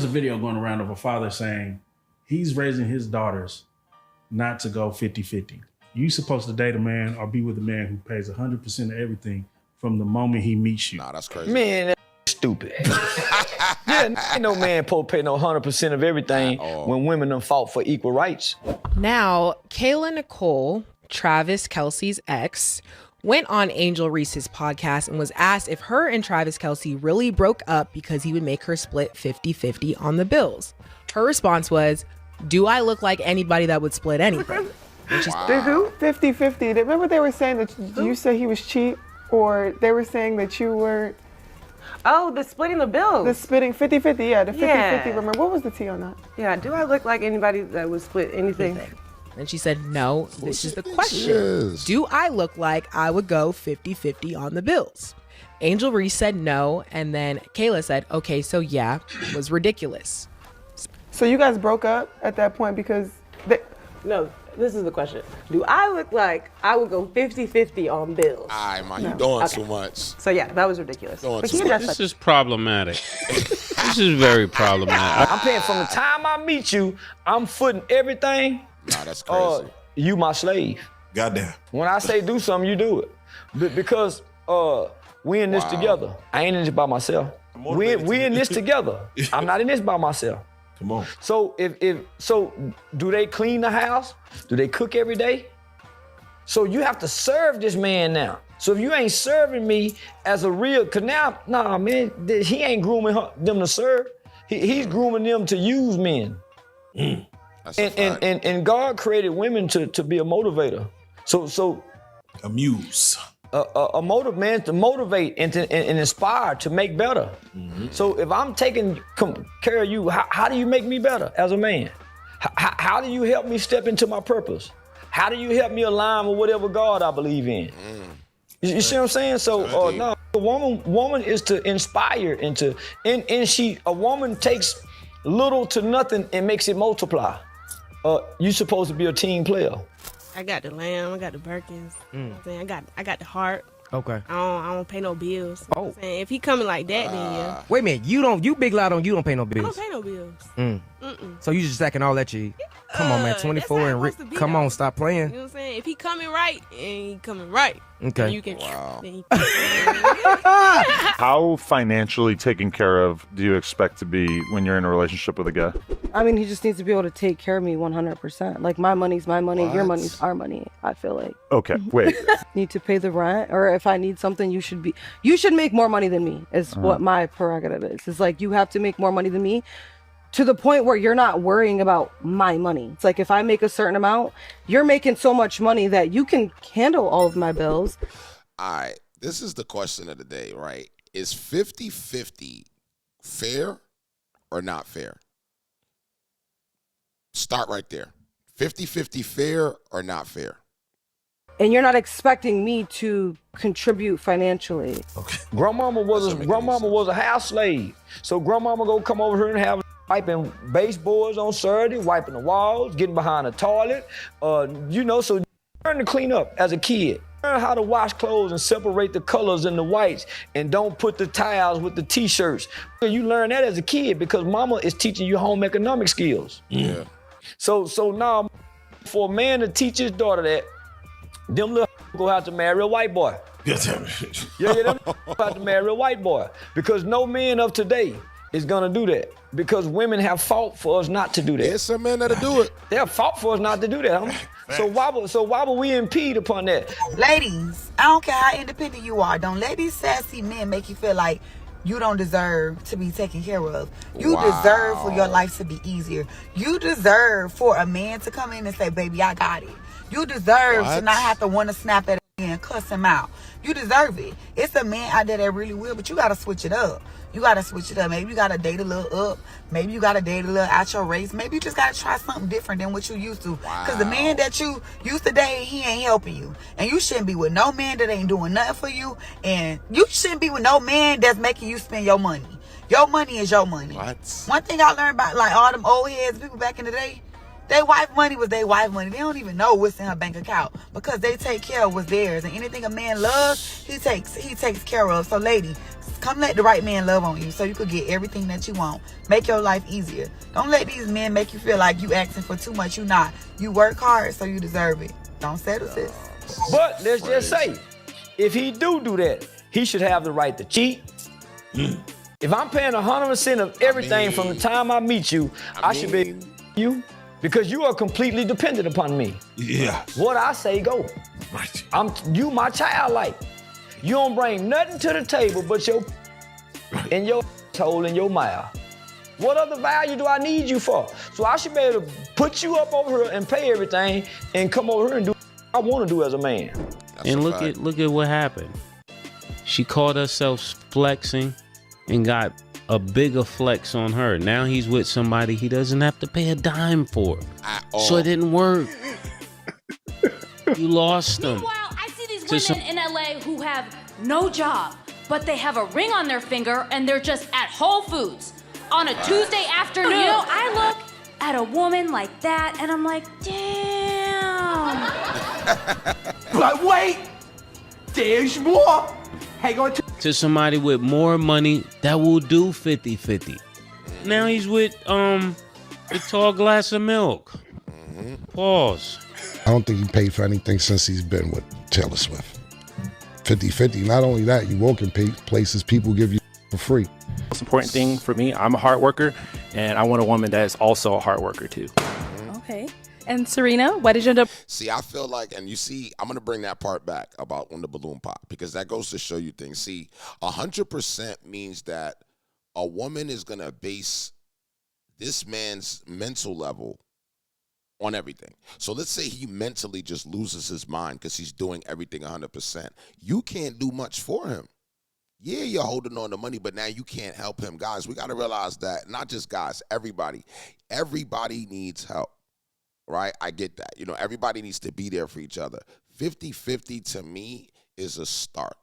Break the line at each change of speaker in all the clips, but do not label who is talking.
There's a video going around of a father saying he's raising his daughters not to go 50-50. You supposed to date a man or be with a man who pays 100% of everything from the moment he meets you.
Nah, that's crazy.
Man, that's stupid. Yeah, ain't no man supposed to pay no 100% of everything when women done fought for equal rights.
Now, Kayla Nicole, Travis Kelce's ex, went on Angel Reese's podcast and was asked if her and Travis Kelce really broke up because he would make her split 50-50 on the bills. Her response was, "Do I look like anybody that would split anything?"
The who? 50-50. Remember they were saying that you said he was cheap, or they were saying that you were...
Oh, the splitting the bills.
The splitting 50-50, yeah, the 50-50.
Yeah.
Remember, what was the T on that?
Yeah, do I look like anybody that would split anything?
And she said, no, this is the question. Do I look like I would go 50-50 on the bills? Angel Reese said no, and then Kayla said, okay, so yeah, it was ridiculous.
So you guys broke up at that point because...
No, this is the question. Do I look like I would go 50-50 on bills?
All right, man, you doing too much.
So yeah, that was ridiculous.
This is problematic. This is very problematic.
I'm paying from the time I meet you, I'm footing everything.
Nah, that's crazy.
You my slave.
Goddamn.
When I say do something, you do it. Because we in this together. I ain't in this by myself. We in this together. I'm not in this by myself.
Come on.
So so do they clean the house? Do they cook every day? So you have to serve this man now. So if you ain't serving me as a real, cause now, nah, man, he ain't grooming them to serve. He's grooming them to use men. And God created women to be a motivator. So
a muse.
A motive man to motivate and inspire to make better. Mm-hmm. So if I'm taking care of you, how do you make me better as a man? How do you help me step into my purpose? How do you help me align with whatever God I believe in? You see what I'm saying? So no, a woman is to inspire a woman takes little to nothing and makes it multiply. You supposed to be a team player.
I got the lamb, I got the Birkins. You know what I'm saying? I got the heart.
Okay.
I don't pay no bills. You know what I'm saying? If he coming like that, then yeah.
Wait a minute, you big loud on you don't pay no bills.
I don't pay no bills.
So you just stacking all that cheap. Come on, man, 24 and Rick. Come on, stop playing.
You know what I'm saying? If he coming right, and he coming right.
Okay.
Then you can. Then
How financially taken care of do you expect to be when you're in a relationship with a guy?
I mean, he just needs to be able to take care of me 100%. Like, my money's my money, your money's our money, I feel like.
Okay, wait.
Need to pay the rent, or if I need something, you should make more money than me, is what my prerogative is. It's like, you have to make more money than me to the point where you're not worrying about my money. It's like, if I make a certain amount, you're making so much money that you can handle all of my bills.
All right, this is the question of the day, right? Is 50-50 fair or not fair? Start right there. 50-50 fair or not fair?
And you're not expecting me to contribute financially.
Okay. Grandmama was a house slave. So grandmama go come over here and have wiping baseboards on Saturday, wiping the walls, getting behind the toilet. So you learn to clean up as a kid. Learn how to wash clothes and separate the colors and the whites, and don't put the towels with the t-shirts. You learn that as a kid because mama is teaching you home economic skills.
Yeah.
So now, for a man to teach his daughter that, them little go have to marry a white boy.
Yeah,
them have to marry a white boy. Because no man of today is gonna do that. Because women have fought for us not to do that.
There's some men that'll do it.
They have fought for us not to do that, homie. So why would we impede upon that?
Ladies, I don't care how independent you are. Don't let these sassy men make you feel like you don't deserve to be taken care of. You deserve for your life to be easier. You deserve for a man to come in and say, baby, I got it. You deserve to not have to want to snap at him and cuss him out. You deserve it. It's a man out there that really will, but you got to switch it up. You got to switch it up. Maybe you got to date a little up. Maybe you got to date a little out your race. Maybe you just got to try something different than what you used to. Because the man that you used to date, he ain't helping you. And you shouldn't be with no man that ain't doing nothing for you. And you shouldn't be with no man that's making you spend your money. Your money is your money. One thing I learned about like all them old heads, people back in the day, Their wife money was their wife money. They don't even know what's in her bank account because they take care of what's theirs. And anything a man loves, he takes care of. So, lady, come let the right man love on you so you could get everything that you want. Make your life easier. Don't let these men make you feel like you asking for too much. You not. You work hard, so you deserve it. Don't settle, sis.
But let's just say, if he do that, he should have the right to cheat. If I'm paying 100% of everything from the time I meet you, I should be you because you are completely dependent upon me.
Yeah.
What I say go.
Right.
You my child like. You don't bring nothing to the table but your and your hole in your mouth. What other value do I need you for? So I should be able to put you up over here and pay everything and come over here and do what I want to do as a man.
And look at what happened. She caught herself flexing and got a bigger flex on her. Now he's with somebody he doesn't have to pay a dime for. So it didn't work. You lost them.
Meanwhile, I see these women in LA who have no job, but they have a ring on their finger and they're just at Whole Foods on a Tuesday afternoon. You know, I look at a woman like that and I'm like, damn.
But wait, there's more. Hang on
to somebody with more money that will do 50-50. Now he's with a tall glass of milk. Pause.
I don't think he paid for anything since he's been with Taylor Swift. 50-50. Not only that, you walk in places people give you for free.
Most important thing for me, I'm a hard worker, and I want a woman that is also a hard worker too.
Okay. And Serena, why did you end up?
See, I feel like, and you see, I'm going to bring that part back about when the balloon popped because that goes to show you things. See, 100% means that a woman is going to base this man's mental level on everything. So let's say he mentally just loses his mind because he's doing everything 100%. You can't do much for him. Yeah, you're holding on to money, but now you can't help him. Guys, we got to realize that, not just guys, everybody needs help. Right? I get that. You know, everybody needs to be there for each other. 50-50 to me is a start.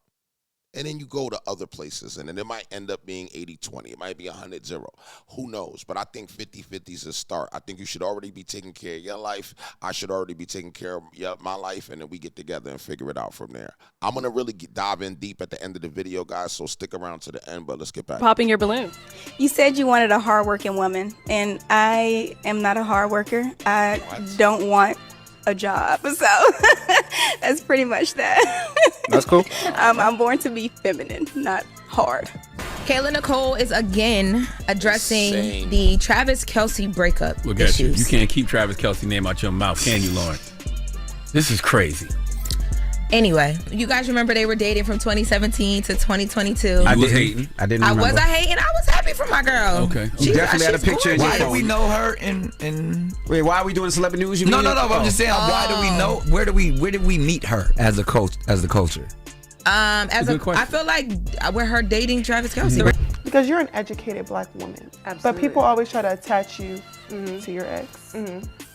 And then you go to other places, and then it might end up being 80-20. It might be 100-0. Who knows? But I think 50-50 is a start. I think you should already be taking care of your life. I should already be taking care of my life, and then we get together and figure it out from there. I'm going to really dive in deep at the end of the video, guys, so stick around to the end, but let's get back.
Popping your balloon.
You said you wanted a hardworking woman, and I am not a hard worker. I don't want a job, so that's pretty much that.
That's cool.
I'm born to be feminine, not hard.
Kayla Nicole is again addressing the Travis Kelce breakup
Look at
issues.
you. You can't keep Travis Kelce name out your mouth, can you, Lauren? This is crazy.
Anyway, you guys remember they were dating from 2017 to 2022.
I was hating.
I didn't remember.
I hating. I was happy for my girl.
Okay.
You definitely had a picture in your
Why do
phone.
we know her in
Wait, why are we doing celebrity news?
No, I'm just saying, why do we know, where did we meet her as a coach, as the culture?
I feel like with her dating Travis Kelce.
Because you're an educated black woman. Absolutely. But people always try to attach you to your ex.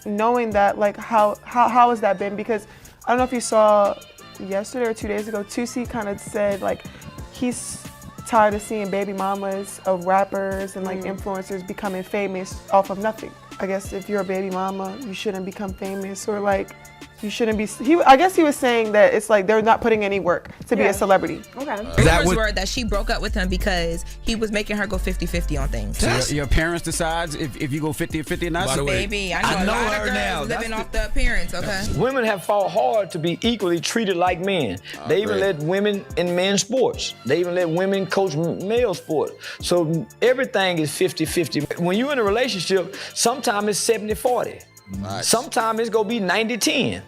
Knowing that, like, how has that been? Because I don't know if you saw yesterday or 2 days ago, Tusi kind of said, like, he's tired of seeing baby mamas of rappers and, like, influencers becoming famous off of nothing. I guess if you're a baby mama, you shouldn't become famous, or, like, you shouldn't be. I guess he was saying that it's like they're not putting any work to be a celebrity.
Okay. Rumors were that she broke up with him because he was making her go 50-50 on things.
So your parents decides if you go 50-50 or not?
By the way, baby, I know a lot of girls living off the appearance, okay?
Women have fought hard to be equally treated like men. They even let women in men's sports. They even let women coach male sports. So everything is 50-50. When you're in a relationship, sometimes it's 70-40. Nice. Sometimes it's gonna be 90-10.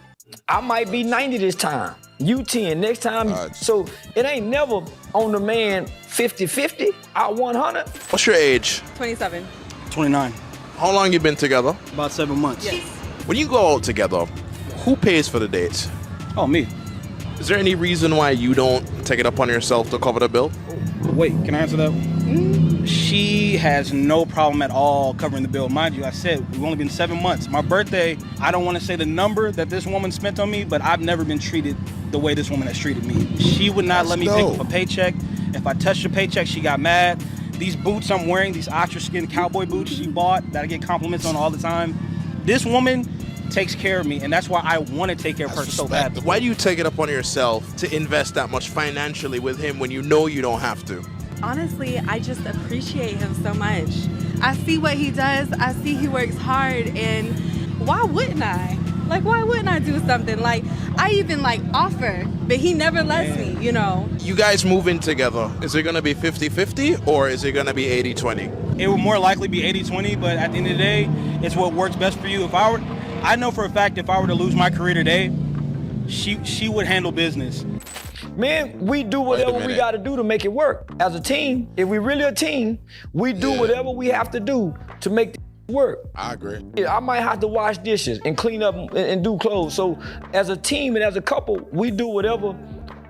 I might be 90 this time. You 10 next time. So it ain't never on the man 50-50. I 100.
What's your age?
27.
29. How long you been together?
About 7 months.
Yes.
When you go out together, who pays for the dates?
Oh, me.
Is there any reason why you don't take it upon yourself to cover the bill?
Wait, can I answer that? She has no problem at all covering the bill. Mind you, I said we've only been 7 months. My birthday, I don't want to say the number that this woman spent on me, but I've never been treated the way this woman has treated me. She would not let me pick up a paycheck. If I touched her paycheck, she got mad. Ththese boots I'm wearing, these ostrich skin cowboy boots she bought that I get compliments on all the time, This woman takes care of me, and that's why I want to take care of her so bad.
Why do you take it upon yourself to invest that much financially with him when you know you don't have to?
Honestly, I just appreciate him so much. I see what he does. I see he works hard, and why wouldn't I? Like, why wouldn't I do something? Like, I even like offer, but he never lets me, you know.
You guys move in together. Is it going to be 50-50 or is it going to be 80-20?
It would more likely be 80-20, but at the end of the day, it's what works best for you. I know for a fact if I were to lose my career today, she would handle business.
Man, we do whatever we got to do to make it work. As a team, if we really a team, we do whatever we have to do to make it work.
I agree.
Yeah, I might have to wash dishes and clean up and do clothes. So as a team and as a couple, we do whatever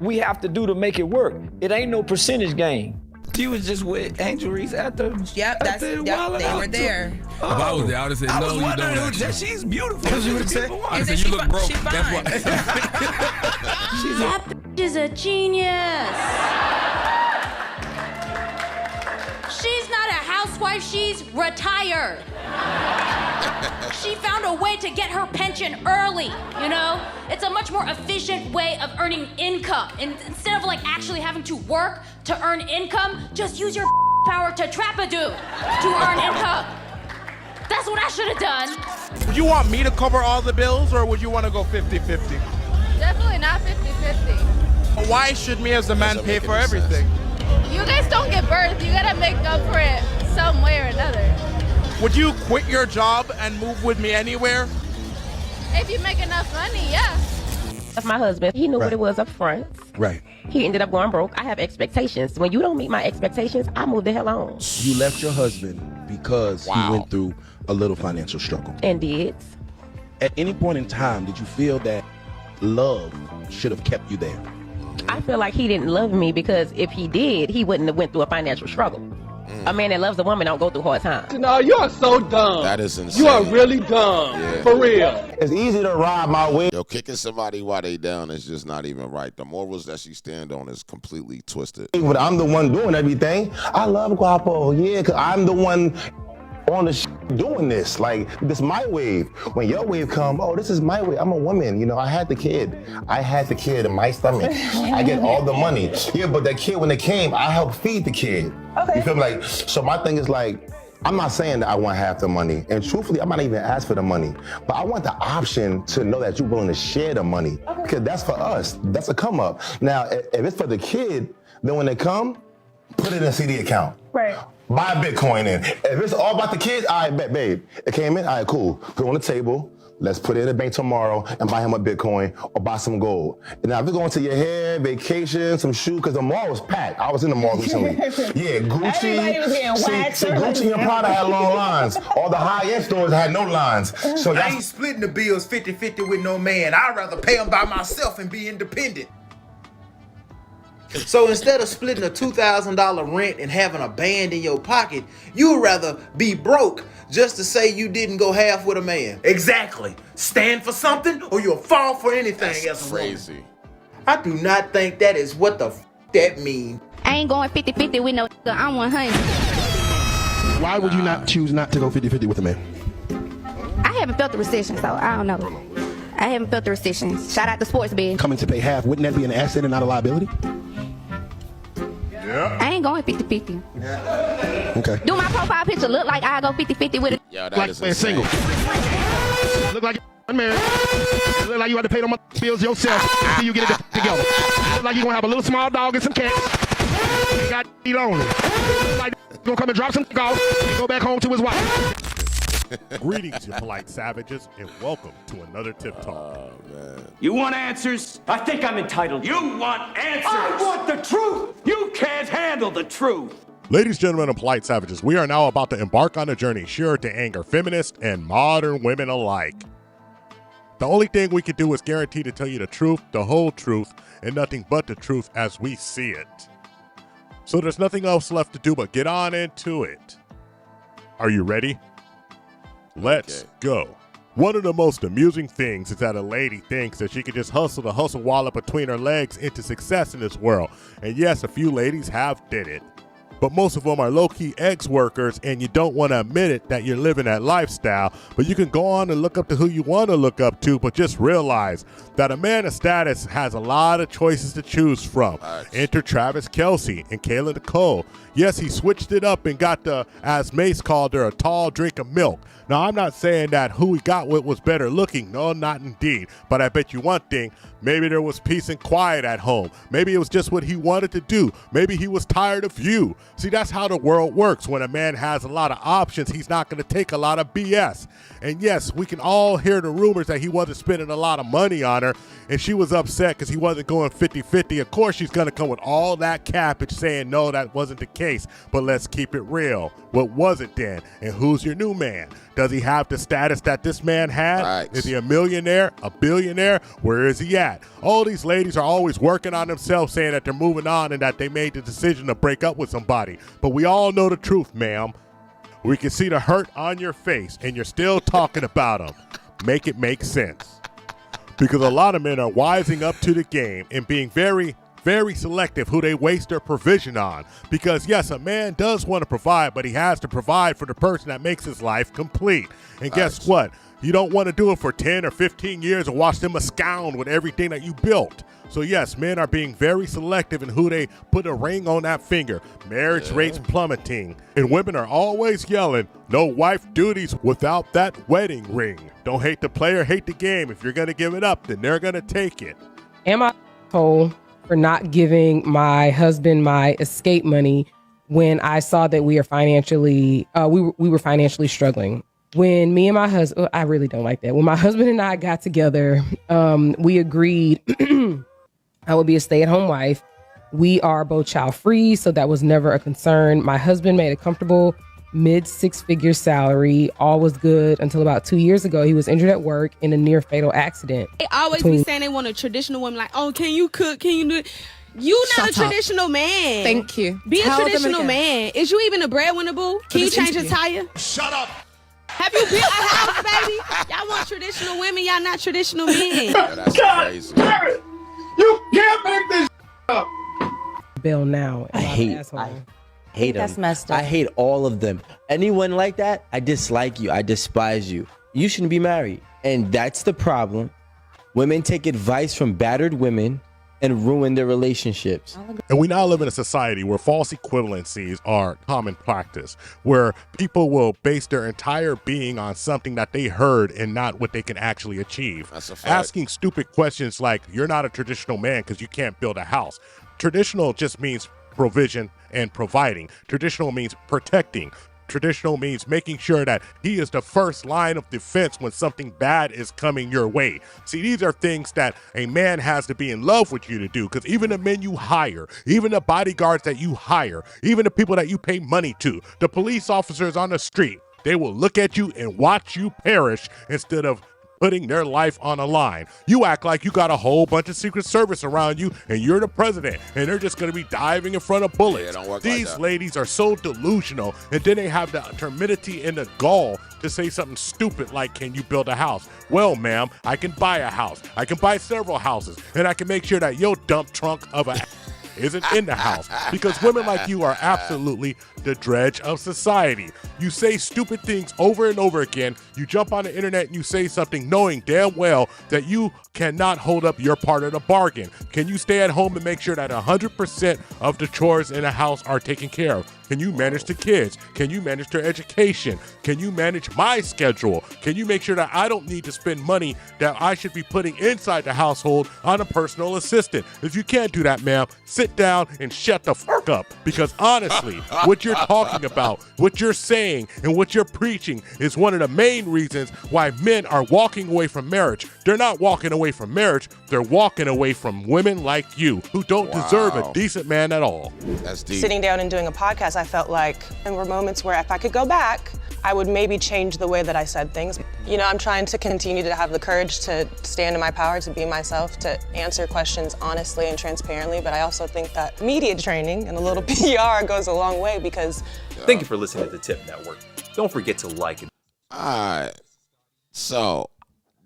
we have to do to make it work. It ain't no percentage game.
You was just with Angel Reese after.
Yep, they were there.
If I was there, I would have said, no, you don't.
That she's beautiful.
You would have said, I said, you look broke. That's why.
That bitch is a genius. She's not a housewife, she's retired. She found a way to get her pension early, you know? It's a much more efficient way of earning income. And instead of like actually having to work to earn income, just use your power to trap a dude to earn income. That's what I should have done.
Would you want me to cover all the bills or would you want to go 50-50?
Definitely not 50-50.
Why should me as the man pay for everything?
You guys don't give birth. You gotta make up for it some way or another.
Would you quit your job and move with me anywhere?
If you make enough money, yeah.
Of my husband, he knew what it was up front.
Right.
He ended up going broke. I have expectations. When you don't meet my expectations, I move the hell on.
You left your husband because he went through a little financial struggle.
And did.
At any point in time, did you feel that love should have kept you there?
I feel like he didn't love me because if he did, he wouldn't have went through a financial struggle. A man that loves a woman don't go through hard times.
No, you are so dumb.
That is insane.
You are really dumb.
Yeah.
For real.
It's easy to ride my way.
Yo, kicking somebody while they down is just not even right. The morals that she stand on is completely twisted.
But I'm the one doing everything. I love Guapo, yeah, because I'm the one on the doing this. Like, this my wave. When your wave come, oh, this is my wave. I'm a woman, you know, I had the kid in my stomach. I get all the money. Yeah, but that kid, when it came, I helped feed the kid. Okay. You feel me? Like, so my thing is like, I'm not saying that I want half the money. And truthfully, I might not even ask for the money. But I want the option to know that you're willing to share the money. Okay. Because that's for us. That's a come up. Now, if it's for the kid, then when they come, put it in a CD account.
Right.
Buy Bitcoin in. If it's all about the kids, I bet, babe. It came in, all right, cool. Put it on the table. Let's put it in the bank tomorrow and buy him a Bitcoin or buy some gold. And now if you're going to your hair, vacation, some shoes, because the mall was packed. I was in the mall recently. Yeah, Gucci.
Everybody was getting waxed.
Gucci and Prada had long lines. All the high-end stores had no lines. So
I ain't splitting the bills 50-50 with no man. I'd rather pay them by myself and be independent. So instead of splitting a $2,000 rent and having a band in your pocket, you would rather be broke just to say you didn't go half with a man. Exactly. Stand for something or you'll fall for anything. That's as a crazy woman. I do not think that is what the that mean.
I ain't going 50-50 with no I'm 100.
Why would you not choose not to go 50-50 with a man?
I haven't felt the recession, so I don't know. I haven't felt the recession. Shout out to sports bed.
Coming to pay half, wouldn't that be an asset and not a liability?
Yeah. I ain't going 50-50.
Okay.
Do my profile picture look like I go 50-50 with it?
Yeah, that is
single. Look like you're married. Look like you had to pay them bills yourself until you get it together. Look like you're going to have a little small dog and some cats. You got to eat only. Look like you're going to come and drop some off and go back home to his wife.
Greetings, you polite savages, and welcome to another Tip Talk.
Oh, man.
You want answers? I think I'm entitled. You want answers? I want the truth. You can't handle the truth.
Ladies, gentlemen, and polite savages, we are now about to embark on a journey sure to anger feminists and modern women alike. The only thing we can do is guarantee to tell you the truth, the whole truth, and nothing but the truth as we see it. So there's nothing else left to do but get on into it. Are you ready? Let's go. One of the most amusing things is that a lady thinks that she can just hustle the hustle wallet between her legs into success in this world. And yes, a few ladies have did it. but most of them are low-key ex-workers, and you don't want to admit it that you're living that lifestyle. But you can go on and look up to who you want to look up to, but just realize that a man of status has a lot of choices to choose from. Enter Travis Kelce and Kayla Nicole. Yes, he switched it up and got the, as Mace called her, a tall drink of milk. Now, I'm not saying that who he got with was better looking. No, not indeed. But I bet you one thing, maybe there was peace and quiet at home. Maybe it was just what he wanted to do. Maybe he was tired of you. See, that's how the world works. When a man has a lot of options, he's not going to take a lot of BS. And yes, we can all hear the rumors that he wasn't spending a lot of money on her, and she was upset because he wasn't going 50-50. Of course, she's going to come with all that cappage saying, no, that wasn't the case. But let's keep it real. What was it then? And who's your new man? Does he have the status that this man had?
Right.
Is he a millionaire, a billionaire? Where is he at? All these ladies are always working on themselves, saying that they're moving on and that they made the decision to break up with somebody. But we all know the truth, ma'am. We can see the hurt on your face, and you're still talking about him. Make it make sense. Because a lot of men are wising up to the game and being very selective who they waste their provision on. Because yes, a man does want to provide, but he has to provide for the person that makes his life complete. And guess what? You don't want to do it for 10 or 15 years and watch them abscond with everything that you built. So yes, men are being very selective in who they put a ring on that finger. Marriage rates plummeting. And women are always yelling, no wife duties without that wedding ring. Don't hate the player, hate the game. If you're going to give it up, then they're going to take it.
Am I told for not giving my husband my escape money when I saw that we are financially, we were financially struggling? When me and my husband, I really don't like that. When my husband and I got together, we agreed I would be a stay-at-home wife. We are both child-free, so that was never a concern. My husband made a comfortable mid-six-figure salary. All was good until about 2 years ago. He was injured at work in a near-fatal accident.
They always be saying they want a traditional woman, like, oh, can you cook? Can you do it? You not a traditional man.
Thank you.
Be a traditional man. Is you even a breadwinner, boo? Can you change a tire?
Shut up.
Have you built a house, baby? Y'all want traditional women. Y'all not traditional men.
That's crazy.
You can't make this up.
Bill now.
I hate them.
That's messed up.
I hate all of them. Anyone like that, I dislike you. I despise you. You shouldn't be married. And that's the problem. Women take advice from battered women and ruin their relationships.
And we now live in a society where false equivalencies are common practice, where people will base their entire being on something that they heard and not what they can actually achieve.
That's a fact.
Asking stupid questions like, you're not a traditional man because you can't build a house. Traditional just means provision and providing. Traditional means protecting. Traditional means making sure that he is the first line of defense when something bad is coming your way. See, these are things that a man has to be in love with you to do, because even the men you hire, even the bodyguards that you hire, even the people that you pay money to, the police officers on the street, they will look at you and watch you perish instead of putting their life on a line. You act like you got a whole bunch of Secret Service around you and you're the president and they're just going to be diving in front of bullets.
Don't work
These
like that.
ladies are so delusional, and then they have the timidity and the gall to say something stupid like, can you build a house? Well, ma'am, I can buy a house. I can buy several houses, and I can make sure that your dump trunk of a isn't in the house, because women like you are absolutely the dredge of society. You say stupid things over and over again. You jump on the internet and you say something knowing damn well that you cannot hold up your part of the bargain. Can you stay at home and make sure that 100% of the chores in the house are taken care of? Can you manage the kids? Can you manage their education? Can you manage my schedule? Can you make sure that I don't need to spend money that I should be putting inside the household on a personal assistant? If you can't do that, ma'am, sit down and shut the fuck up. Because honestly, what you're talking about, what you're saying, and what you're preaching is one of the main reasons why men are walking away from marriage. They're not walking away from marriage. They're walking away from women like you who don't deserve a decent man at all.
That's deep.
Sitting down and doing a podcast, I felt like there were moments where if I could go back, I would maybe change the way that I said things. You know, I'm trying to continue to have the courage to stand in my power, to be myself, to answer questions honestly and transparently, but I also think that media training and a little PR goes a long way because...
Thank you for listening to the Tip Network. Don't forget to like it.
All right. So,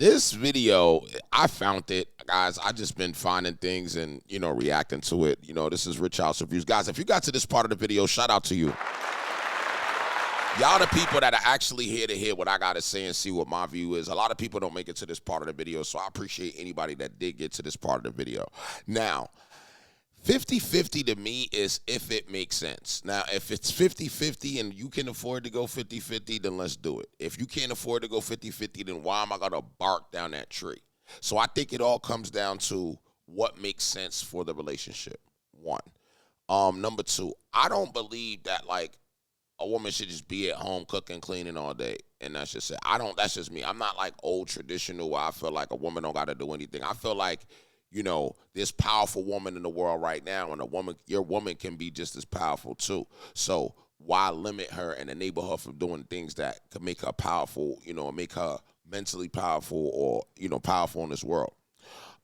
This video, I found it, guys. I just been finding things and, reacting to it. This is Rich House Reviews. Guys, if you got to this part of the video, shout out to you. Y'all the people that are actually here to hear what I got to say and see what my view is. A lot of people don't make it to this part of the video, so I appreciate anybody that did get to this part of the video. Now, 50-50 to me is if it makes sense. Now, if it's 50-50 and you can afford to go 50-50, then let's do it. If you can't afford to go 50-50, then why am I going to bark down that tree? So I think it all comes down to what makes sense for the relationship, one. Number two, I don't believe that, a woman should just be at home cooking, cleaning all day, and that's just it. That's just me. I'm not old traditional where I feel like a woman don't got to do anything. I feel like, this powerful woman in the world right now, and your woman can be just as powerful too. So why limit her and enable her from doing things that could make her powerful, make her mentally powerful or, powerful in this world?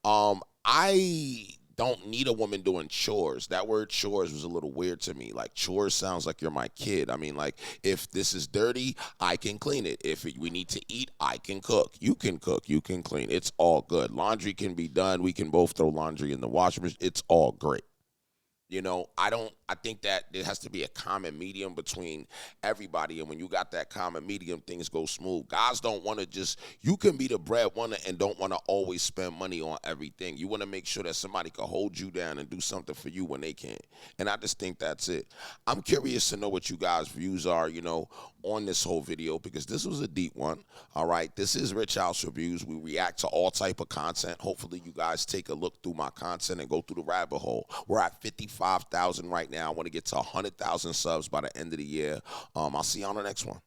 I don't need a woman doing chores. That word chores was a little weird to me. Chores sounds like you're my kid. I mean, if this is dirty, I can clean it. If we need to eat, I can cook. You can cook. You can clean. It's all good. Laundry can be done. We can both throw laundry in the washing machine. It's all great. I think that there has to be a common medium between everybody. And when you got that common medium, things go smooth. Guys don't want to you can be the breadwinner and don't want to always spend money on everything. You want to make sure that somebody can hold you down and do something for you when they can. And I just think that's it. I'm curious to know what you guys' views are, on this whole video, because this was a deep one. All right. This is Rich House Reviews. We react to all type of content. Hopefully you guys take a look through my content and go through the rabbit hole. We're at 55,000 right now. I want to get to 100,000 subs by the end of the year. I'll see you on the next one.